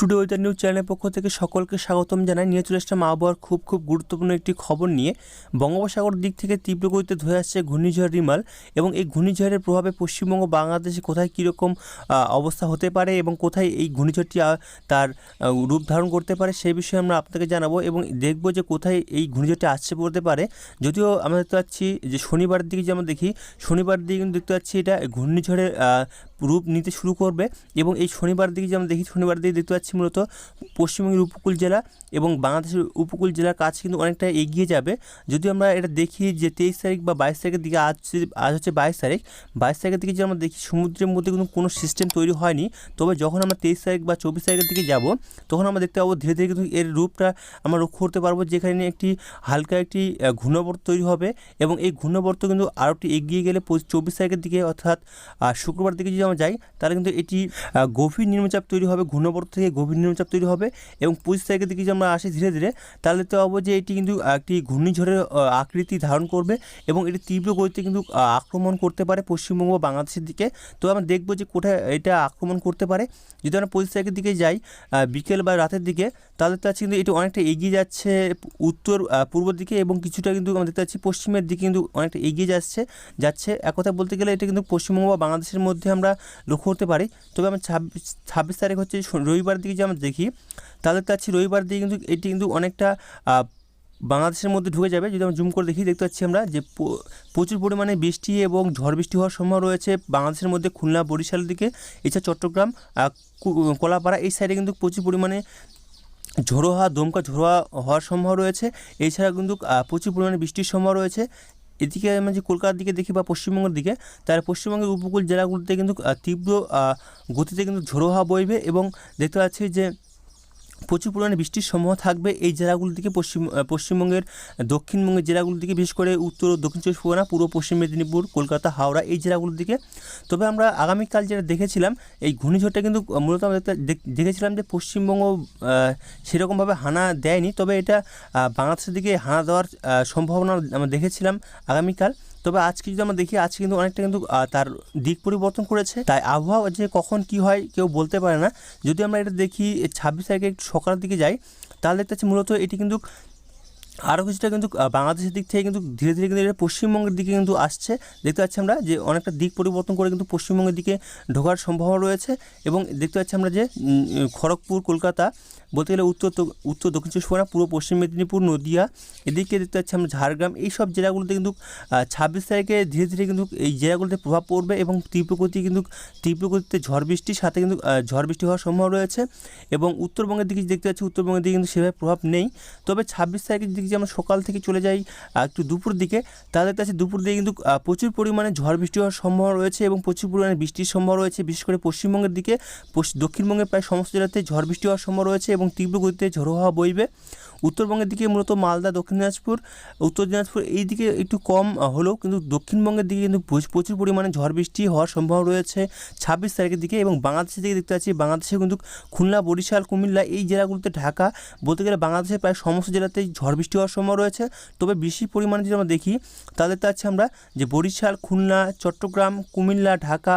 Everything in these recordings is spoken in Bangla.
টুডে ওয়েদার নিউজ চ্যানেলের পক্ষ থেকে সকলকে স্বাগতম জানাই। নিয়ে চলে আসলাম আবহাওয়ার খুব গুরুত্বপূর্ণ একটি খবর নিয়ে। বঙ্গোপসাগর দিক থেকে তীব্র গতিতে ধয়ে আসছে ঘূর্ণিঝড় রিমাল এবং এই ঘূর্ণিঝড়ের প্রভাবে পশ্চিমবঙ্গ বাংলাদেশে কোথায় কীরকম অবস্থা হতে পারে এবং কোথায় এই ঘূর্ণিঝড়টি তার রূপ ধারণ করতে পারে সেই বিষয়ে আমরা আপনাকে জানাবো এবং দেখব যে কোথায় এই ঘূর্ণিঝড়টি আসছে পড়তে পারে। যদিও আমরা দেখতে পাচ্ছি যে শনিবারের দিকে যেমন দেখি, শনিবার দিকে কিন্তু দেখতে পাচ্ছি এটা ঘূর্ণিঝড়ের রূপ নিতে শুরু করবে এবং এই শনিবার দিকে যেমন দেখি, শনিবার দিকে দেখতে পাচ্ছি মূলত পশ্চিমবঙ্গের উপকূল জেলা এবং বাংলাদেশের উপকূল জেলার কাছে কিন্তু অনেকটা এগিয়ে যাবে। যদি আমরা এটা দেখি যে 23 তারিখ বা 22 তারিখের দিকে, আজ হচ্ছে 22 তারিখ, 22 তারিখের দিকে যে আমরা দেখি সমুদ্রের মধ্যে কিন্তু কোনো সিস্টেম তৈরি হয়নি। তবে যখন আমরা 23 তারিখ বা 24 তারিখের দিকে যাব তখন আমরা দেখতে পাবো ধীরে ধীরে কিন্তু এর রূপটা আমরা লক্ষ্য করতে পারবো, যেখানে একটি হালকা একটি ঘূর্ণাবর্ত তৈরি হবে এবং এই ঘূর্ণাবর্ত কিন্তু আরও একটি এগিয়ে গেলে 24 তারিখের দিকে অর্থাৎ শুক্রবার দিকে যদি আমরা যাই তাহলে কিন্তু এটি গভীর নিম্নচাপ তৈরি হবে, ঘূর্ণাবর্ত থেকে গভীর নিম্নচাপ তৈরি হবে এবং 25 তারিখের দিকে যদি আমরা আসি ধীরে ধীরে তাহলে দেখতে পাবো যে এটি কিন্তু একটি ঘূর্ণিঝড়ের আকৃতি ধারণ করবে এবং এটি তীব্র গতিতে কিন্তু আক্রমণ করতে পারে পশ্চিমবঙ্গ বা বাংলাদেশের দিকে। তো আমরা দেখবো যে কোথায় এটা আক্রমণ করতে পারে। যদি আমরা 25 তারিখের দিকে যাই বিকেল বা রাতের দিকে তাহলে দেখতে পাচ্ছি কিন্তু এটি অনেকটা এগিয়ে যাচ্ছে উত্তর পূর্ব দিকে এবং কিছুটা কিন্তু আমরা দেখতে পাচ্ছি পশ্চিমের দিকে কিন্তু অনেকটা এগিয়ে যাচ্ছে। এক কথা বলতে গেলে এটা কিন্তু পশ্চিমবঙ্গ বা বাংলাদেশের মধ্যে আমরা লক্ষ্য করতে পারি। তবে আমরা 26 তারিখ হচ্ছে রবিবার দিকে যে আমরা দেখি তাহলে দেখতে পাচ্ছি রবিবার দিকে কিন্তু এটি কিন্তু অনেকটা বাংলাদেশের মধ্যে ঢুকে যাবে। যদি আমরা জুম করে দেখি দেখতে পাচ্ছি আমরা যে প্রচুর পরিমাণে বৃষ্টি এবং ঝড় বৃষ্টি হওয়ার সম্ভাবনা রয়েছে বাংলাদেশের মধ্যে, খুলনা বরিশালের দিকে, এছাড়া চট্টগ্রাম কলাপাড়া এই সাইডে কিন্তু প্রচুর পরিমাণে ঝোড়ো হাওয়া, দমকা ঝোড়ো হওয়ার সম্ভাবনা রয়েছে। এছাড়া কিন্তু প্রচুর পরিমাণে বৃষ্টির সম্ভাবনা রয়েছে। এদিকে আমরা যে কলকাতার দিকে দেখি বা পশ্চিমবঙ্গের দিকে, তাহলে পশ্চিমবঙ্গের উপকূল জেলাগুলোতে কিন্তু তীব্র গতিতে কিন্তু ঝোড়ো হাওয়া বইবে এবং দেখতে পাচ্ছি যে প্রচুর পরিমাণে বৃষ্টির সম্ভাবনা থাকবে এই জেলাগুলোর দিকে, পশ্চিমবঙ্গের দক্ষিণবঙ্গের জেলাগুলোর দিকে, বিশেষ করে উত্তর ও দক্ষিণ চব্বিশ পরগনা, পূর্ব পশ্চিম মেদিনীপুর, কলকাতা, হাওড়া এই জেলাগুলোর দিকে। তবে আমরা আগামীকাল যেটা দেখেছিলাম এই ঘূর্ণিঝড়টা কিন্তু মূলত আমরা দেখেছিলাম যে পশ্চিমবঙ্গ সেরকমভাবে হানা দেয়নি, তবে এটা বাংলাদেশের দিকে হানা দেওয়ার সম্ভাবনা আমরা দেখেছিলাম আগামীকাল। তবে আজকে যদি আমরা দেখি আজকে কিন্তু অনেকটা কিন্তু তার দিক পরিবর্তন করেছে, তাই আবহাওয়া যে কখন কি হয় কেউ বলতে পারে না। যদি আমরা এটা দেখি 26 তারিখে একটু সকালের দিকে যাই তাহলে দেখতে পাচ্ছি মূলত এটি কিন্তু আরও কিছুটা কিন্তু বাংলাদেশের দিক থেকে কিন্তু ধীরে ধীরে কিন্তু এটা পশ্চিমবঙ্গের দিকে কিন্তু আসছে। দেখতে পাচ্ছি আমরা যে অনেকটা দিক পরিবর্তন করে কিন্তু পশ্চিমবঙ্গের দিকে ঢোকার সম্ভাবনা রয়েছে এবং দেখতে পাচ্ছি আমরা যে খড়গপুর, কলকাতা, বলতে গেলে উত্তর দক্ষিণ চব্বিশ পরগনা, পূর্ব পশ্চিম মেদিনীপুর, নদিয়া এদিকে দেখতে পাচ্ছি আমরা ঝাড়গ্রাম, এই সব জেলাগুলোতে কিন্তু 26 তারিখে ধীরে ধীরে কিন্তু এই জেলাগুলোতে প্রভাব পড়বে এবং তীব্র গতিতে ঝড় বৃষ্টির সাথে কিন্তু ঝড় বৃষ্টি হওয়ার সম্ভাবনা রয়েছে। এবং উত্তরবঙ্গের দিকে দেখতে পাচ্ছি উত্তরবঙ্গের দিকে কিন্তু সেভাবে প্রভাব নেই। তবে 26 তারিখের দিকে যে আমরা সকাল থেকে চলে যাই একটু দুপুর দিকে তাহলে দেখতে পাচ্ছি দুপুর দিকে কিন্তু প্রচুর পরিমাণে ঝড় বৃষ্টি হওয়ার সম্ভাবনা রয়েছে এবং প্রচুর পরিমাণে বৃষ্টির সম্ভাবনা রয়েছে, বিশেষ করে পশ্চিমবঙ্গের দিকে। দক্ষিণবঙ্গের প্রায় সমস্ত জেলাতে ঝড় বৃষ্টি হওয়ার সম্ভাবনা রয়েছে এবং তীব্র গতিতে ঝোড়ো হাওয়া বইবে। উত্তরবঙ্গের দিকে মূলত মালদা, দক্ষিণ দিনাজপুর, উত্তর দিনাজপুর এই দিকে একটু কম হলেও কিন্তু দক্ষিণবঙ্গের দিকে কিন্তু প্রচুর পরিমাণে ঝড় বৃষ্টি হওয়ার সম্ভাবনা রয়েছে 26 তারিখের দিকে। এবং বাংলাদেশের দিকে দেখতে পাচ্ছি বাংলাদেশে কিন্তু খুলনা, বরিশাল, কুমিল্লা এই জেলাগুলোতে, ঢাকা, বলতে গেলে বাংলাদেশের প্রায় সমস্ত জেলাতেই ঝড় বৃষ্টি হওয়ার সম্ভাবনা রয়েছে। তবে বেশি পরিমাণে যদি আমরা দেখি তাহলে দেখতে পাচ্ছি আমরা যে বরিশাল, খুলনা, চট্টগ্রাম, কুমিল্লা, ঢাকা,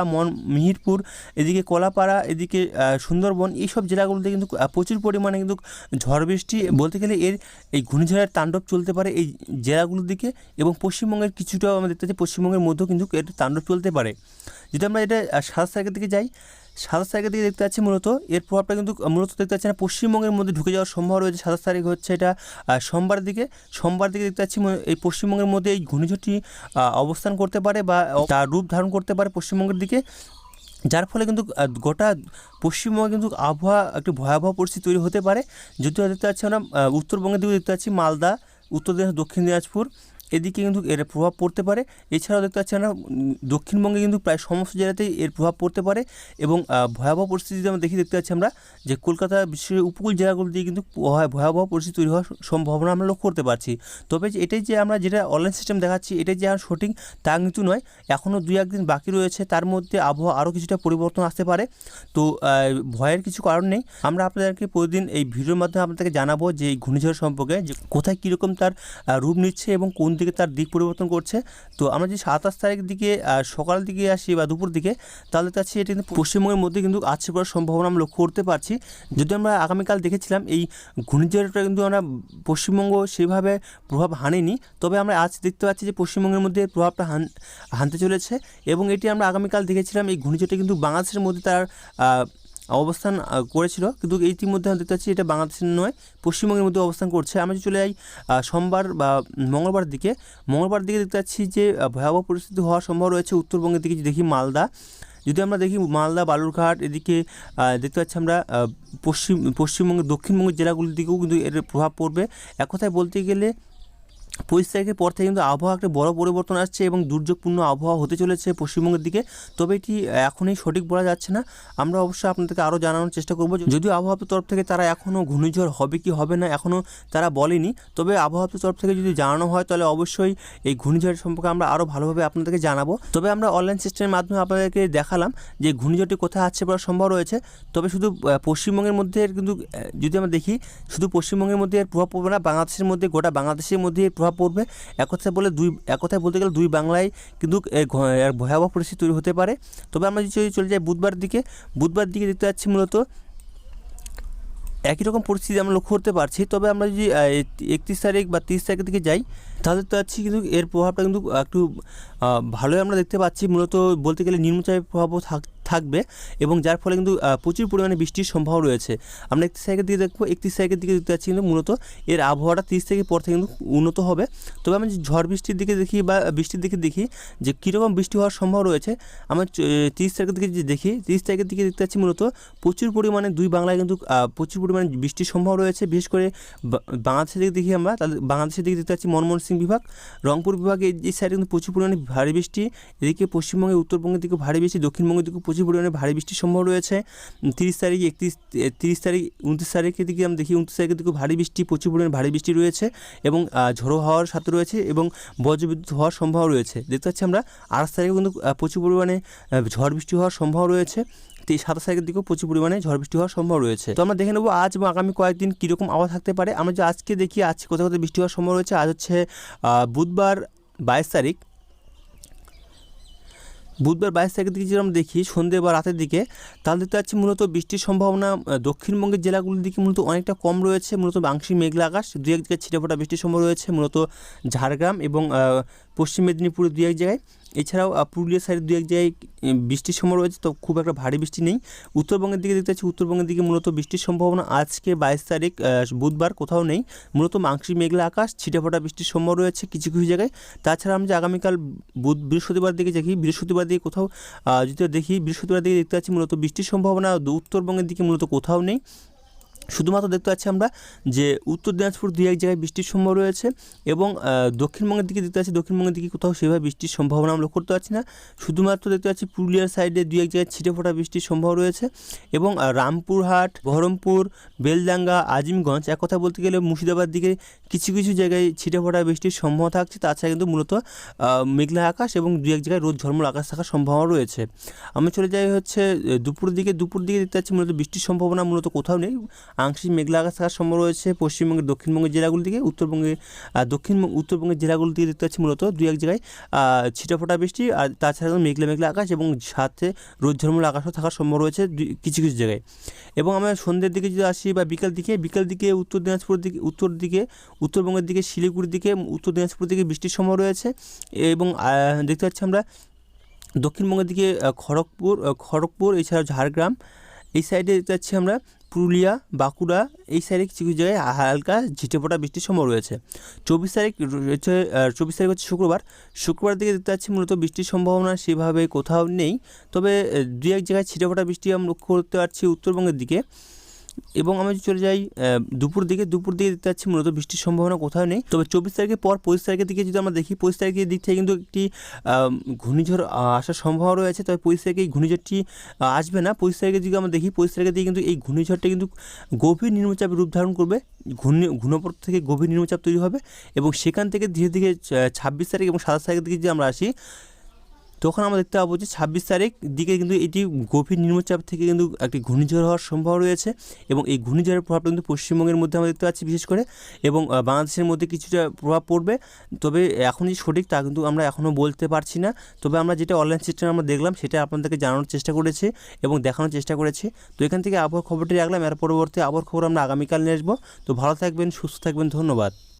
মিহিরপুর, এদিকে কলাপাড়া, এদিকে সুন্দরবন এইসব জেলাগুলোতে কিন্তু প্রচুর পরিমাণে কিন্তু ঝড় বৃষ্টি, বলতে গেলে এই ঘূর্ণিঝড়ের তাণ্ডব চলতে পারে এই জেলাগুলোর দিকে এবং পশ্চিমবঙ্গের কিছুটাও আমরা দেখতে পাচ্ছি পশ্চিমবঙ্গের মধ্যেও কিন্তু এর তাণ্ডব চলতে পারে। যদি আমরা এটা 27 তারিখের দিকে যাই, 27 তারিখের দিকে দেখতে পাচ্ছি মূলত এর প্রভাবটা কিন্তু মূলত দেখতে পাচ্ছি না পশ্চিমবঙ্গের মধ্যে ঢুকে যাওয়ার সম্ভাবনা রয়েছে। 27 তারিখ হচ্ছে এটা সোমবার দিকে দেখতে পাচ্ছি এই পশ্চিমবঙ্গের মধ্যে এই ঘূর্ণিঝড়টি অবস্থান করতে পারে বা তার রূপ ধারণ করতে পারে পশ্চিমবঙ্গের দিকে, যার ফলে কিন্তু গোটা পশ্চিমবঙ্গে কিন্তু আবহাওয়া একটি ভয়াবহ পরিস্থিতি তৈরি হতে পারে। যদিও দেখতে পাচ্ছি আমরা উত্তরবঙ্গের দিকে দেখতে পাচ্ছি মালদা, উত্তর দিনাজপুর, দক্ষিণ দিনাজপুর এদিকে কিন্তু এর প্রভাব পড়তে পারে। এছাড়াও দেখতে পাচ্ছি আমরা দক্ষিণবঙ্গে কিন্তু প্রায় সমস্ত জেলাতেই এর প্রভাব পড়তে পারে এবং ভয়াবহ পরিস্থিতি আমরা দেখতে পাচ্ছি আমরা যে কলকাতা বিশেষ উপকূল জেলাগুলো দিয়ে কিন্তু ভয়াবহ পরিস্থিতি তৈরি হওয়ার সম্ভাবনা আমরা লক্ষ্য করতে পারছি। তবে এটাই যে আমরা যেটা অনলাইন সিস্টেম দেখাচ্ছি এটাই যে আর সঠিক তা কিন্তু নয়, এখনও 2-1 দিন বাকি রয়েছে, তার মধ্যে আবহাওয়া আরও কিছুটা পরিবর্তন আসতে পারে। তো ভয়ের কিছু কারণ নেই, আমরা আপনাদেরকে প্রতিদিন এই ভিডিওর মাধ্যমে আপনাদেরকে জানাবো যে এই ঘূর্ণিঝড় সম্পর্কে, যে কোথায় কীরকম তার রূপ নিচ্ছে এবং কোন থেকে তার দিক পরিবর্তন করছে। তো আমরা যদি 27 তারিখের দিকে সকালের দিকে আসি বা দুপুর দিকে, তাহলে দেখতে পাচ্ছি এটি কিন্তু পশ্চিমবঙ্গের মধ্যে কিন্তু আছড়ে পড়ার সম্ভাবনা আমরা লক্ষ্য করতে পারছি। যদি আমরা আগামীকাল দেখেছিলাম এই ঘূর্ণিঝড়টা কিন্তু আমরা পশ্চিমবঙ্গ সেভাবে প্রভাব হানেনি, তবে আমরা আজ দেখতে পাচ্ছি যে পশ্চিমবঙ্গের মধ্যে প্রভাবটা হানতে চলেছে। এবং এটি আমরা আগামীকাল দেখেছিলাম এই ঘূর্ণিঝড়টা কিন্তু বাংলাদেশের মধ্যে তার অবস্থান করেছিল, কিন্তু ইতিমধ্যে আমরা দেখতে পাচ্ছি এটা বাংলাদেশের নয়, পশ্চিমবঙ্গের মধ্যে অবস্থান করছে। আমরা যদি চলে যাই সোমবার বা মঙ্গলবার দিকে দেখতে পাচ্ছি যে ভয়াবহ পরিস্থিতি হওয়ার সম্ভাবনা রয়েছে উত্তরবঙ্গের দিকে। দেখি মালদা, যদি আমরা দেখি মালদা, বালুরঘাট এদিকে দেখতে পাচ্ছি আমরা পশ্চিমবঙ্গের দক্ষিণবঙ্গের জেলাগুলির দিকেও কিন্তু এর প্রভাব পড়বে। এক কথায় বলতে গেলে 25 তারিখের পর থেকে কিন্তু আবহাওয়া একটা বড় পরিবর্তন আসছে এবং দুর্যোগপূর্ণ আবহাওয়া হতে চলেছে পশ্চিমবঙ্গের দিকে। তবে এটি এখনই সঠিক বলা যাচ্ছে না, আমরা অবশ্যই আপনাদেরকে আরও জানানোর চেষ্টা করব। যদিও আবহাওয়া তরফ থেকে তারা এখনও ঘূর্ণিঝড় হবে কি হবে না এখনও তারা বলেনি, তবে আবহাওয়া তরফ থেকে যদি জানানো হয় তাহলে অবশ্যই এই ঘূর্ণিঝড়ের সম্পর্কে আমরা আরও ভালোভাবে আপনাদেরকে জানাবো। তবে আমরা অনলাইন সিস্টেমের মাধ্যমে আপনাদেরকে দেখালাম যে ঘূর্ণিঝড়টি কোথায় আসছে পড়ার সম্ভব রয়েছে। তবে শুধু পশ্চিমবঙ্গের মধ্যে কিন্তু যদি আমরা দেখি শুধু পশ্চিমবঙ্গের মধ্যে এর প্রভাব পড়বে না, বাংলাদেশের মধ্যে গোটা বাংলাদেশের মধ্যে এর প্রভাব পড়বে। এক কথায় বলতে গেলে দুই বাংলায় কিন্তু ভয়াবহ পরিস্থিতি তৈরি হতে পারে। তবে আমরা যদি চলে যাই বুধবার দিকে দেখতে পাচ্ছি মূলত একই রকম পরিস্থিতি আমরা লক্ষ্য করতে পারছি। তবে আমরা যদি 31 তারিখ বা 30 তারিখের দিকে যাই, তাহলে তো পাচ্ছি কিন্তু এর প্রভাবটা কিন্তু একটু ভালোই আমরা দেখতে পাচ্ছি। মূলত বলতে গেলে নিম্নচাপের প্রভাবও থাকবে এবং যার ফলে কিন্তু প্রচুর পরিমাণে বৃষ্টির সম্ভাবনা রয়েছে। আমরা 31 তারিখের দিকে দেখবো, 31 তারিখের দিকে দেখতে পাচ্ছি কিন্তু মূলত এর আবহাওয়াটা 30 তারিখের পর থেকে কিন্তু উন্নত হবে। তবে আমরা যদি ঝড় বৃষ্টির দিকে দেখি বা বৃষ্টির দিকে দেখি যে কীরকম বৃষ্টি হওয়ার সম্ভাবনা রয়েছে, আমরা 30 তারিখের দিকে যদি দেখি, 30 তারিখের দিকে দেখতে পাচ্ছি মূলত প্রচুর পরিমাণে দুই বাংলায় কিন্তু প্রচুর পরিমাণে বৃষ্টির সম্ভাবনা রয়েছে। বিশেষ করে বাংলাদেশের দিকে দেখি আমরা, তাহলে বাংলাদেশের দিকে দেখতে পাচ্ছি ময়মনসিংহ বিভাগ, রংপুর বিভাগে এই সাইডে কিন্তু প্রচুর পরিমাণে ভারী বৃষ্টি। এদিকে পশ্চিমবঙ্গে উত্তরবঙ্গের দিকে ভারী বৃষ্টি, দক্ষিণবঙ্গের দিকে প্রচুর পরিমাণে ভারী বৃষ্টির সম্ভাবনা রয়েছে। 30 তারিখ, 30 তারিখ, 29 তারিখের দিকে আমরা দেখি, 29 তারিখের দিকে ভারী বৃষ্টি, প্রচুর পরিমাণে ভারী বৃষ্টি রয়েছে এবং ঝোড়ো হওয়ার সাথে রয়েছে এবং বজ্রবিদ্যুৎ হওয়ার সম্ভাবনা রয়েছে। দেখতে পাচ্ছি আমরা 28 তারিখে কিন্তু প্রচুর পরিমাণে ঝড় বৃষ্টি হওয়ার সম্ভাবনা রয়েছে। 27 তারিখের দিকেও প্রচুর পরিমাণে ঝড় বৃষ্টি হওয়ার সম্ভব রয়েছে। তো আমরা দেখে নেবো আজ এবং আগামী কয়েকদিন কীরকম আবহাওয়া থাকতে পারে। আমরা যে আজকে দেখি আজকে কোথাও কোথাও বৃষ্টি হওয়ার সম্ভব রয়েছে। আজ হচ্ছে বুধবার 22 তারিখ। বুধবার 22 তারিখের দিকে যদি আমরা দেখি সন্ধ্যে বা রাতের দিকে, তাহলে দেখতে পাচ্ছি মূলত বৃষ্টির সম্ভাবনা দক্ষিণবঙ্গের জেলাগুলির দিকে মূলত অনেকটা কম রয়েছে। মূলত আংশিক মেঘলা আকাশ, দু এক জায়গায় ছিটেফোঁটা বৃষ্টির সম্ভাবনা রয়েছে মূলত ঝাড়গ্রাম এবং পশ্চিম মেদিনীপুরের দু এক জায়গায়। এছাড়াও পুরুলিয়া সাইডে দু এক জায়গায় বৃষ্টির সম্ভাবনা রয়েছে, তো খুব একটা ভারী বৃষ্টি নেই। উত্তরবঙ্গের দিকে দেখতে পাচ্ছি উত্তরবঙ্গের দিকে মূলত বৃষ্টির সম্ভাবনা আজকে 22 তারিখ বুধবার কোথাও নেই, মূলত আংশিক মেঘলা আকাশ, ছিটেফোঁটা বৃষ্টির সম্ভাবনা রয়েছে কিছু কিছু জায়গায়। তাছাড়া আমরা যে আগামীকাল বৃহস্পতিবার দিকে দেখি, বৃহস্পতিবার দিকে কোথাও যদি দেখি, বৃহস্পতিবার দিকে দেখতে পাচ্ছি মূলত বৃষ্টির সম্ভাবনা উত্তরবঙ্গের দিকে মূলত কোথাও নেই। শুধুমাত্র দেখতে পাচ্ছি আমরা যে উত্তর দিনাজপুর দু এক জায়গায় বৃষ্টির সম্ভাবনা রয়েছে এবং দক্ষিণবঙ্গের দিকে দেখতে পাচ্ছি দক্ষিণবঙ্গের দিকে কোথাও সেভাবে বৃষ্টির সম্ভাবনা আমরা লক্ষ্য করতে পারছি না। শুধুমাত্র দেখতে পাচ্ছি পুরুলিয়ার সাইডে দু এক জায়গায় ছিটেফোঁটা বৃষ্টির সম্ভাবনা রয়েছে এবং রামপুরহাট, বহরমপুর, বেলডাঙ্গা, আজিমগঞ্জ, এক কথা বলতে গেলে মুর্শিদাবাদ দিকে কিছু কিছু জায়গায় ছিটেফোঁটা বৃষ্টির সম্ভাবনা থাকছে। তাছাড়া কিন্তু মূলত মেঘলা আকাশ এবং দু এক জায়গায় রোদ ঝলমল আকাশ থাকার সম্ভাবনা রয়েছে। আমি চলে যাই হচ্ছে দুপুর দিকে দেখতে পাচ্ছি মূলত বৃষ্টির সম্ভাবনা মূলত কোথাও নেই, আংশিক মেঘলা আকাশ থাকার সম্ভাবনা রয়েছে পশ্চিমবঙ্গের দক্ষিণবঙ্গের জেলাগুলি থেকে। উত্তরবঙ্গের জেলাগুলি থেকে দেখতে পাচ্ছি মূলত দু এক জায়গায় ছিটেফোঁটা বৃষ্টি, আর তাছাড়া মেঘলা আকাশ এবং সাথে রোদ ঝলমল আকাশও থাকার সম্ভাবনা রয়েছে কিছু কিছু জায়গায়। এবং আমরা সন্ধ্যের দিকে যদি আসি বা বিকাল দিকে উত্তরবঙ্গের দিকে শিলিগুড়ির দিকে, উত্তর দিনাজপুর দিকে বৃষ্টির সম্ভাবনা রয়েছে এবং দেখতে পাচ্ছি আমরা দক্ষিণবঙ্গের দিকে খড়গপুর এছাড়াও ঝাড়গ্রাম এই সাইডে দেখতে পাচ্ছি আমরা পুরুলিয়া, বাঁকুড়া এই সাইডে কিছু কিছু জায়গায় হালকা ঝিটেফোঁটা বৃষ্টির সম্ভাবনা রয়েছে। 24 তারিখ হচ্ছে শুক্রবার দিকে দেখতে পাচ্ছি মূলত বৃষ্টির সম্ভাবনা সেভাবে কোথাও নেই, তবে দু এক জায়গায় ছিটেফোঁটা বৃষ্টি আমরা লক্ষ্য করতে পারছি উত্তরবঙ্গের দিকে। এবং আমি চলে যাই দুপুর দিকে দেখতে পাচ্ছি মূলত বৃষ্টির সম্ভাবনা কোথাও নেই। তবে 24 তারিখের পর 25 তারিখের দিকে যদি আমরা দেখি, 25 তারিখের দিক থেকে কিন্তু একটি ঘূর্ণিঝড় আসার সম্ভাবনা রয়েছে। তবে 25 তারিখে এই ঘূর্ণিঝড়টি আসবে না। 25 তারিখে যদি আমরা দেখি, 25 তারিখের দিকে কিন্তু এই ঘূর্ণিঝড়টা কিন্তু গভীর নিম্নচাপে রূপ ধারণ করবে, ঘূর্ণপথ থেকে গভীর নিম্নচাপ তৈরি হবে এবং সেখান থেকে ধীরে ধীরে 26 তারিখ এবং 27 তারিখের দিকে যদি আমরা আসি, তখন আমরা দেখতে পাবো যে 26 তারিখ দিকে কিন্তু এটি গভীর নিম্নচাপ থেকে কিন্তু একটি ঘূর্ণিঝড় হওয়ার সম্ভাবনা রয়েছে এবং এই ঘূর্ণিঝড়ের প্রভাবটা কিন্তু পশ্চিমবঙ্গের মধ্যে আমরা দেখতে পাচ্ছি বিশেষ করে, এবং বাংলাদেশের মধ্যে কিছুটা প্রভাব পড়বে। তবে এখন যে সঠিক তা কিন্তু আমরা এখনও বলতে পারছি না। তবে আমরা যেটা অনলাইন সিস্টেম আমরা দেখলাম সেটা আপনাদেরকে জানানোর চেষ্টা করেছি এবং দেখানোর চেষ্টা করেছি। তো এখান থেকে আবহাওয়ার খবরটি রাখলাম, এর পরবর্তী আবহাওয়ার খবর আমরা আগামীকাল নিয়ে আসবো। তো ভালো থাকবেন, সুস্থ থাকবেন, ধন্যবাদ।